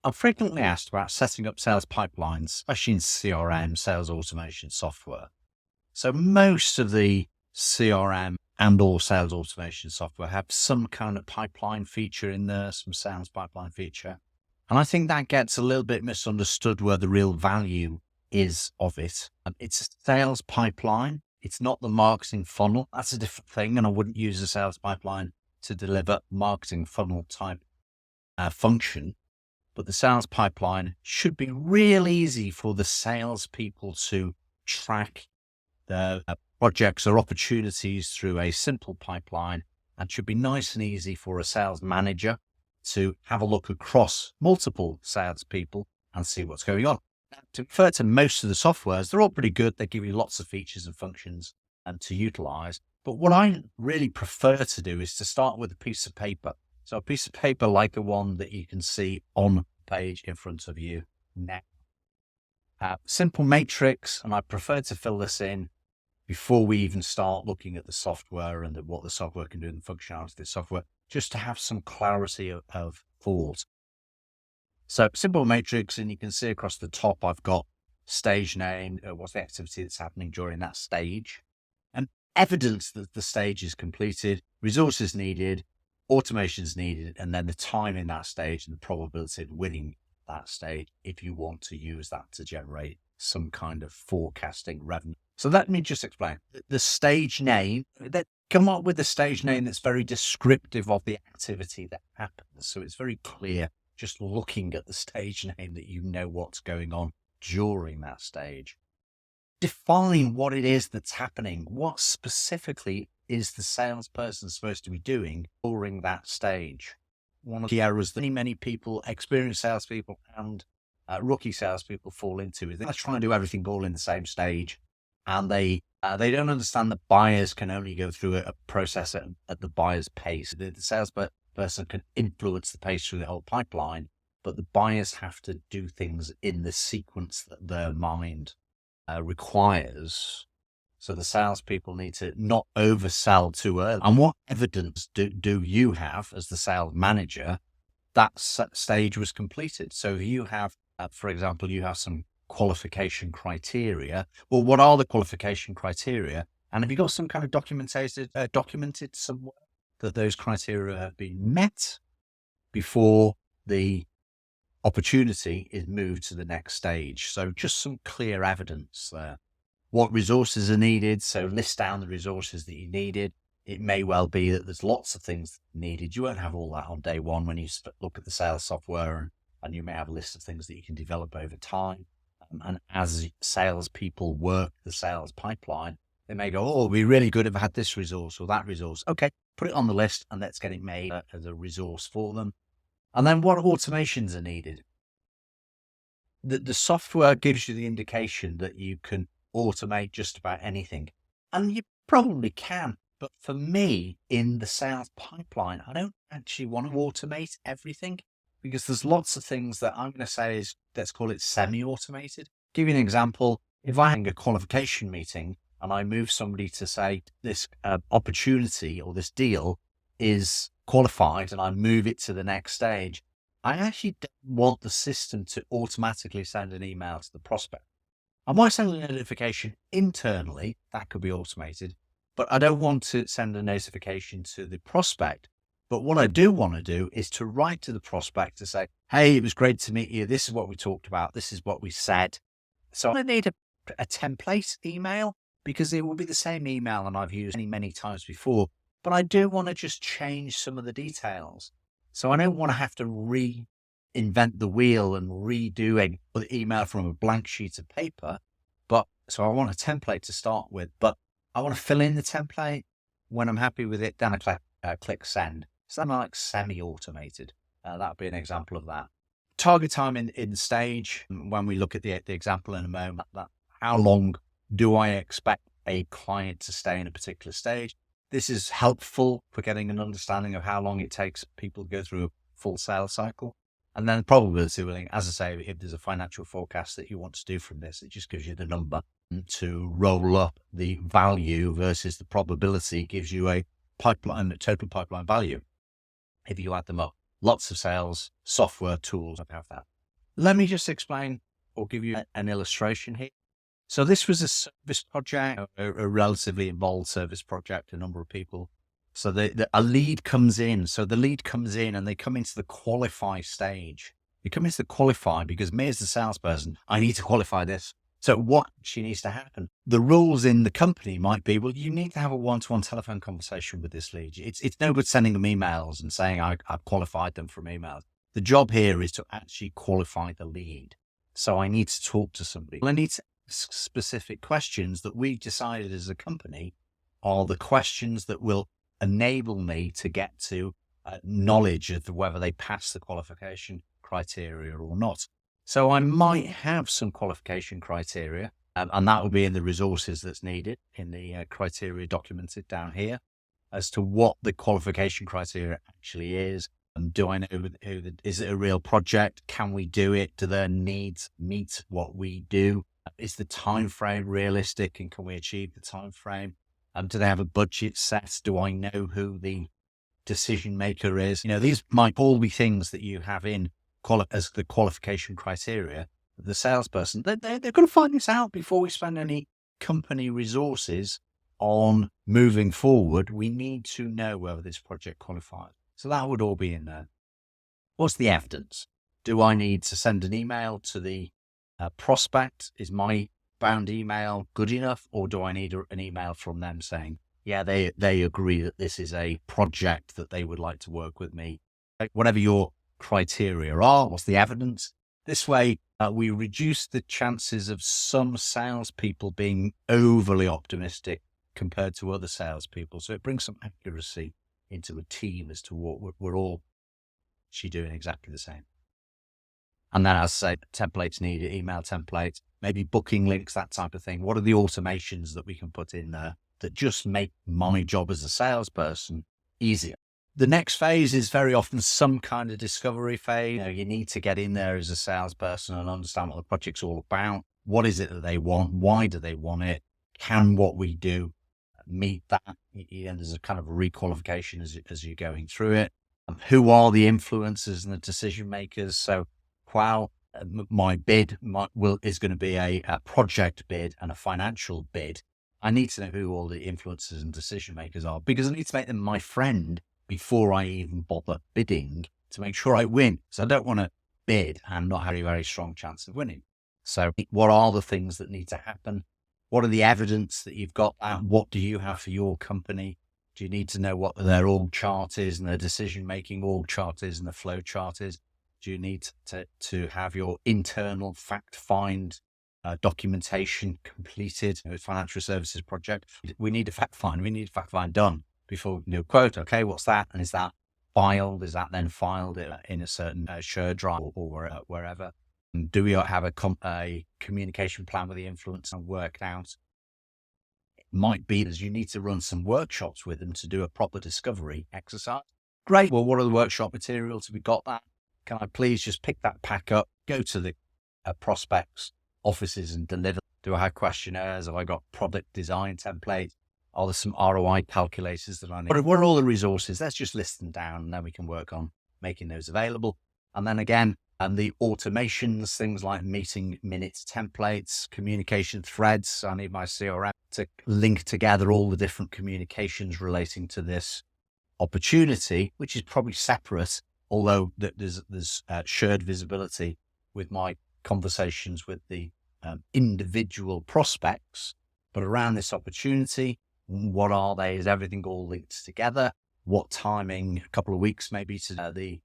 I'm frequently asked about setting up sales pipelines, especially in CRM, sales automation software. So most of the CRM and or sales automation software have some kind of pipeline feature in there, some sales pipeline feature. And I think that gets a little bit misunderstood where the real value is of it. It's a sales pipeline. It's not the marketing funnel. That's a different thing. And I wouldn't use a sales pipeline to deliver marketing funnel type function. But the sales pipeline should be real easy for the salespeople to track their projects or opportunities through a simple pipeline, and should be nice and easy for a sales manager to have a look across multiple salespeople and see what's going on. Now, to refer to most of the softwares, they're all pretty good. They give you lots of features and functions and to utilize. But what I really prefer to do is to start with a piece of paper. So a piece of paper like the one that you can see on the page in front of you now. Simple matrix, and I prefer to fill this in before we even start looking at the software and what the software can do and the functionality of the software, just to have some clarity of thought. So simple matrix, and you can see across the top, I've got stage name, what's the activity that's happening during that stage, and evidence that the stage is completed, resources needed, automations needed, and then the time in that stage and the probability of winning that stage if you want to use that to generate some kind of forecasting revenue. So let me just explain. The stage name, that come up with a stage name that's very descriptive of the activity that happens. So it's very clear just looking at the stage name that you know what's going on during that stage. Define what it is that's happening. What specifically is the salesperson supposed to be doing during that stage? One of the errors that many people, experienced salespeople and rookie salespeople fall into is they're trying to do everything all in the same stage. And they don't understand that buyers can only go through a process at the buyer's pace. The salesperson can influence the pace through the whole pipeline, but the buyers have to do things in the sequence that their mind requires. So the salespeople need to not oversell too early. And what evidence do you have as the sales manager that stage was completed? So you have, for example, you have some qualification criteria. Well, what are the qualification criteria? And have you got some kind of documented somewhere that those criteria have been met before the opportunity is moved to the next stage? So just some clear evidence there. What resources are needed? So list down the resources that you needed. It may well be that there's lots of things needed. You won't have all that on day one when you look at the sales software, and you may have a list of things that you can develop over time. And as salespeople work the sales pipeline, they may go, oh, it'd be really good if I had this resource or that resource. Okay, put it on the list and let's get it made as a resource for them. And then what automations are needed? The software gives you the indication that you can automate just about anything. And you probably can. But for me, in the sales pipeline, I don't actually want to automate everything, because there's lots of things that I'm going to say is, let's call it semi-automated. Give you an example. If I have a qualification meeting and I move somebody to say this opportunity or this deal is qualified and I move it to the next stage, I actually don't want the system to automatically send an email to the prospect. I might send a notification internally, that could be automated, but I don't want to send a notification to the prospect. But what I do want to do is to write to the prospect to say, hey, it was great to meet you. This is what we talked about. This is what we said. So I need a template email, because it will be the same email and I've used many times before, but I do want to just change some of the details. So I don't want to have to reinvent the wheel and redo an email from a blank sheet of paper. So I want a template to start with, but I want to fill in the template. When I'm happy with it, then I click send. So I'm like semi-automated. That would be an example of that. Target time in the stage, when we look at the example in a moment, that how long do I expect a client to stay in a particular stage? This is helpful for getting an understanding of how long it takes people to go through a full sales cycle. And then the probability willing, as I say, if there's a financial forecast that you want to do from this, it just gives you the number to roll up the value versus the probability, gives you a pipeline, a total pipeline value if you add them up. lots of sales software tools have that. Let me just explain or give you an illustration here. So this was a service project, a relatively involved service project, a number of people. So a lead comes in. So the lead comes in and they come into the qualify stage. They come into the qualify because me as the salesperson, I need to qualify this. So what actually needs to happen? The rules in the company might be, well, you need to have a one-to-one telephone conversation with this lead. It's no good sending them emails and saying I've qualified them from emails. The job here is to actually qualify the lead. So I need to talk to somebody. Well, I need to ask specific questions that we've decided as a company are the questions that will enable me to get to knowledge of whether they pass the qualification criteria or not. So I might have some qualification criteria, and that will be in the resources that's needed in the criteria documented down here as to what the qualification criteria actually is. And do I know is it a real project? Can we do it? Do their needs meet what we do? Is the time frame realistic, and can we achieve the time frame? Do they have a budget set? Do I know who the decision maker is? These might all be things that you have in as the qualification criteria. The salesperson, they're going to find this out before we spend any company resources on moving forward. We need to know whether this project qualifies. So that would all be in there. What's the evidence? Do I need to send an email to the prospect? Is my bound email good enough? Or do I need an email from them saying, yeah, they agree that this is a project that they would like to work with me? Whatever your criteria are, what's the evidence? This way, we reduce the chances of some salespeople being overly optimistic compared to other salespeople. So it brings some accuracy into a team as to what we're all actually doing exactly the same. And then, as I say, templates needed, email templates, maybe booking links, that type of thing. What are the automations that we can put in there that just make my job as a salesperson easier? The next phase is very often some kind of discovery phase. You need to get in there as a salesperson and understand what the project's all about. What is it that they want? Why do they want it? Can what we do meet that? And there's a kind of a requalification as you're going through it. Who are the influencers and the decision makers? So while my bid is going to be a project bid and a financial bid, I need to know who all the influencers and decision makers are, because I need to make them my friend before I even bother bidding to make sure I win. So I don't want to bid and not have a very strong chance of winning. So what are the things that need to happen? What are the evidence that you've got? What do you have for your company? Do you need to know what their org chart is and their decision-making org chart is and the flow chart is? Do you need to have your internal fact-find documentation completed? Financial services project. We need a fact-find. We need a fact-find done before we can do a quote. Okay, what's that? And is that filed? Is that then filed in a certain shared drive or wherever? And do we have a communication plan with the influencer and worked out? It might be that you need to run some workshops with them to do a proper discovery exercise. Great. Well, what are the workshop materials? Have we got that? Can I please just pick that pack up, go to the prospects' offices and deliver? Do I have questionnaires? Have I got product design templates? Are there some ROI calculators that I need? What are all the resources? Let's just list them down and then we can work on making those available. And then again, the automations, things like meeting minutes templates, communication threads. I need my CRM to link together all the different communications relating to this opportunity, which is probably separate, although there's shared visibility with my conversations with the individual prospects. But around this opportunity, what are they? Is everything all linked together? What timing? A couple of weeks maybe to the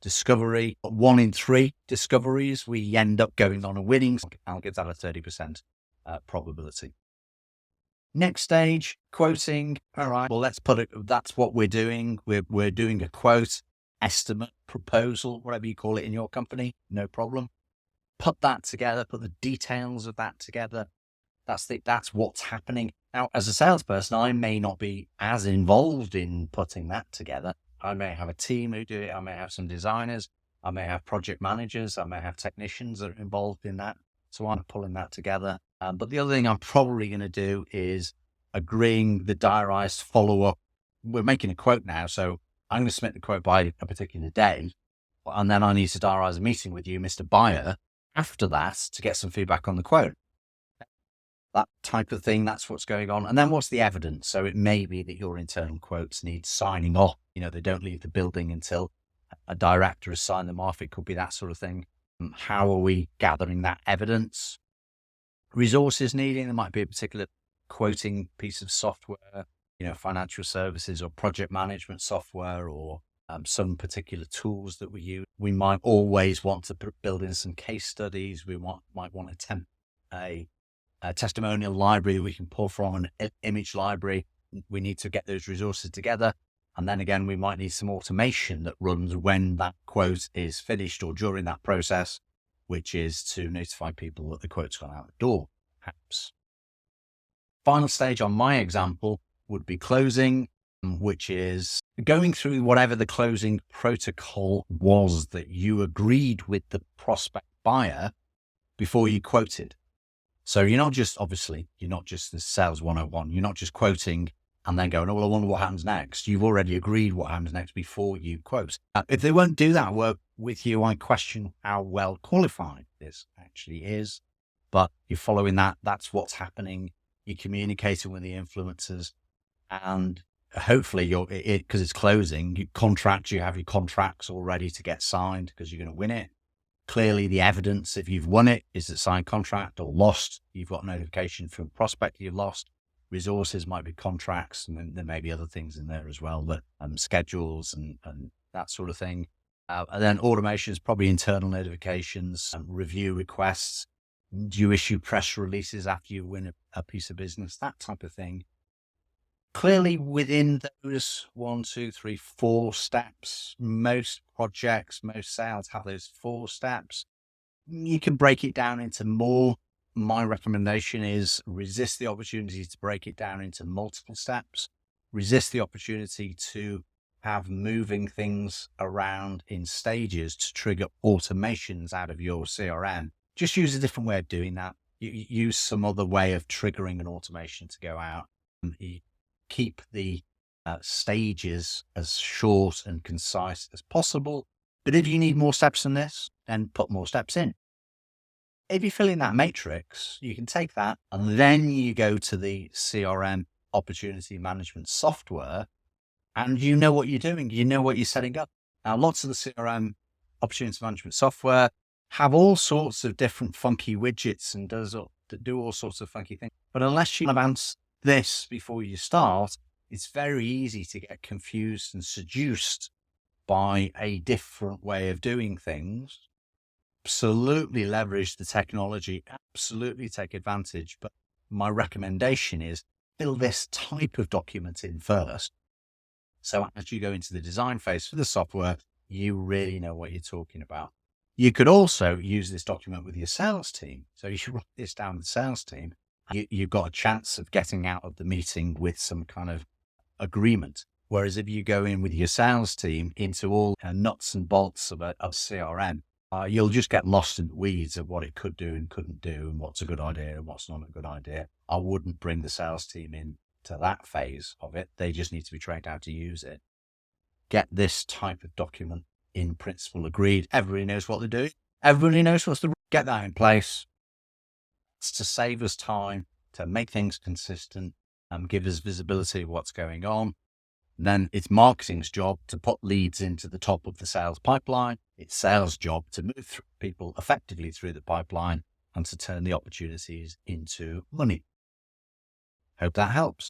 discovery. 1 in 3 discoveries, we end up going on and winning. I'll give that a 30% probability. Next stage, quoting. All right, well, let's put it, that's what we're doing. We're doing a quote, estimate, proposal, whatever you call it in your company, no problem. Put that together, put the details of that together. That's what's happening. Now, as a salesperson, I may not be as involved in putting that together. I may have a team who do it. I may have some designers. I may have project managers. I may have technicians that are involved in that. So I'm pulling that together. But the other thing I'm probably going to do is agreeing the diarized follow-up. We're making a quote now, so I'm going to submit the quote by a particular day, and then I need to diarise a meeting with you, Mr. Buyer, after that to get some feedback on the quote. That type of thing, that's what's going on. And then what's the evidence? So it may be that your internal quotes need signing off. They don't leave the building until a director has signed them off. It could be that sort of thing. How are we gathering that evidence? Resources needing, there might be a particular quoting piece of software, financial services or project management software, or some particular tools that we use. We might always want to build in some case studies. We might want to attempt a testimonial library that we can pull from, an image library. We need to get those resources together. And then again, we might need some automation that runs when that quote is finished or during that process, which is to notify people that the quote's gone out the door, perhaps. Final stage on my example would be closing, which is going through whatever the closing protocol was that you agreed with the prospect buyer before you quoted. So you're not just the sales 101. You're not just quoting and then going, oh, well, I wonder what happens next. You've already agreed what happens next before you quote. If they won't do that work with you, I question how well qualified this actually is. But you're following that. That's what's happening. You're communicating with the influencers, and hopefully because it's closing, you have your contracts all ready to get signed because you're going to win it. Clearly, the evidence, if you've won it, is the signed contract, or lost, you've got notification from prospect you've lost. Resources might be contracts, and then there may be other things in there as well, but schedules and that sort of thing. And then automation is probably internal notifications, review requests. Do you issue press releases after you win a piece of business? That type of thing. Clearly, within those 1, 2, 3, 4 steps, most projects, most sales have those 4 steps. You can break it down into more. My recommendation is resist the opportunity to break it down into multiple steps. Resist the opportunity to have moving things around in stages to trigger automations out of your CRM. Just use a different way of doing that. You use some other way of triggering an automation to go out. You keep the stages as short and concise as possible. But if you need more steps than this, then put more steps in. If you fill in that matrix, you can take that and then you go to the CRM opportunity management software, and you know what you're doing. You know what you're setting up. Now, lots of the CRM opportunity management software have all sorts of different funky widgets and do all sorts of funky things. But unless you advance this before you start, it's very easy to get confused and seduced by a different way of doing things. Absolutely leverage the technology, absolutely take advantage. But my recommendation is fill this type of document in first. So as you go into the design phase for the software, you really know what you're talking about. You could also use this document with your sales team. So you should write this down with the sales team. You've got a chance of getting out of the meeting with some kind of agreement. Whereas if you go in with your sales team into all nuts and bolts of CRM, you'll just get lost in the weeds of what it could do and couldn't do, and what's a good idea and what's not a good idea. I wouldn't bring the sales team in to that phase of it. They just need to be trained how to use it. Get this type of document in principle agreed. Everybody knows what they're doing. Everybody knows what's the get that in place. It's to save us time, to make things consistent, and give us visibility of what's going on. Then it's marketing's job to put leads into the top of the sales pipeline. It's sales' job to move people effectively through the pipeline and to turn the opportunities into money. Hope that helps.